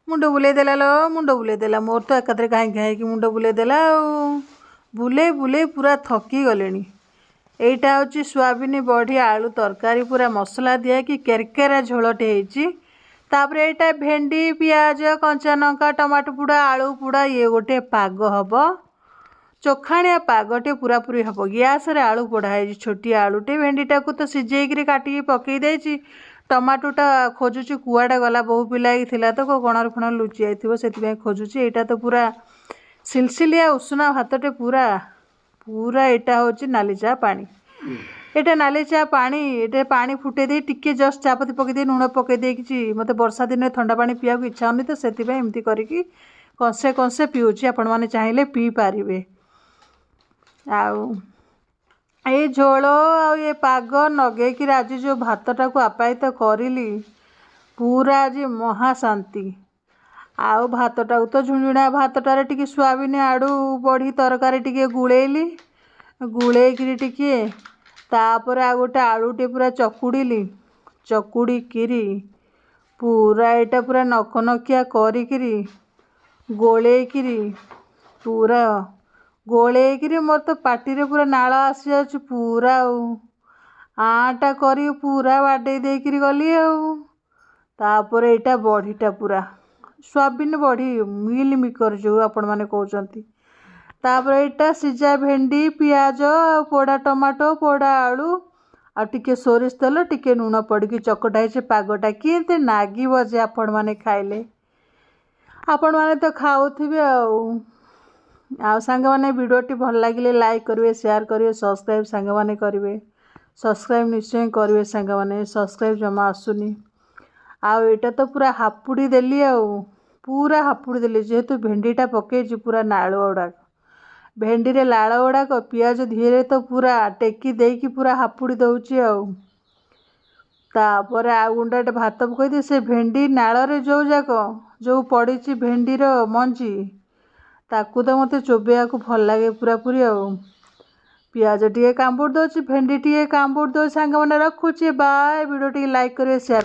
मुंड बुले देला लो मुंड बुले देला मोर तो एकाथरे घाई घाई कि मुंड बुले देला बुले बुले पूरा थकी गलेनी। एइटा होची सोयाबीन बड़ी आलू तरकारी पूरा मसला दिया कि केरकेरा झोलटे होईची। तापर एइटा भेंडी पियाज कंचा लंका टमाटो पुड़ा आलू पुड़ा ये गोटे पाग हम चोखाणिया पागटे पूरा पूरी हम गैस रे आलू पोड़ाई छोटिया आलूटे भेंडीटा को तो सिझेक काटिकी पकई देची टमाटोटा खोजुची कुआडे गला बहु पिलाई थिला तो कणर फण लुचि जाइथिबो सेति खोजुची। एटा तो पूरा सिलसिलिया उषुना भातटे पूरा पूरा एटा होची नाली चा पानी। एटा नाली चा पानी एटे पानी फुटे दे टिके जस्ट चापती पकई दे लुण पकई देकी मते वर्षा दिन ठंडा पानी पिया को इच्छा होनी तो सेति एमती करिकी कंसे कंसे पिउची आपण माने चाहिले पी पारिबे। आउ ये झोल आ ये पाग नगेकी आज जो भातटा को आपायित करिली पूरा आज महाशांति। आउ भातटा तो झुंझुणा भातटारे टिके सोयाबीन आड़ू बड़ी तरकारी टिके गुड़ेली गुड़ेकी टिके तापर आ गोटे आलूटे पूरा चकुड़िली चकुड़ीकिरी पूरा एटा पूरा नखनखिया करिकिरी गोलेकिरी पूरा गोलेकिरी मोर तो पाटी रे पूरा नाला आसी जाउछ पूरा आटा करी पूरा बाडे देकिरी गली आउ। तापर एटा बड़ीटा पूरा सोयाबीन बड़ी मिल मिकर जो आपण माने कहउचंती। तापर एटा सिजा भेंडी पियाज पोड़ा टमाटो पोड़ा आलू आ टिके सोरिष तेल टिके लुण पड़की चकटा है पागटा किंते नागिबो जे आपण माने खाइले आपण माने तो खाउथिबे आ सांग माने वीडियोटी भल लागिले लाइक करिवे शेयर करिवे सब्सक्राइब सांग माने करिवे सब्सक्राइब निश्चय करिवे सांग माने सब्सक्राइब जमा आसुनी। आ एटा तो पूरा हापुड़ी देली पूरा हापुड़ी देली जेहेतु भेंडीटा पकेजी पूरा नाड़ गुड़ाक भेंडी रे लाड़ गुड़ाक पियाज धीरे तो पूरा टेकी देकी पूरा हापुड़ी दउची तापर आ गुंडाटे भात पकई से भेंडी नाड़ रे जो जाक जो पड़ी भेंडीर मंजी ताकू तो मते चोबेया को भल लगे पूरा पूरी पियाज टिके कांबुड़ दउची भेंडी टिके कांबुड़ दउ सांग माने रखुची बाय वीडियो टिके लाइक करिवे शेयर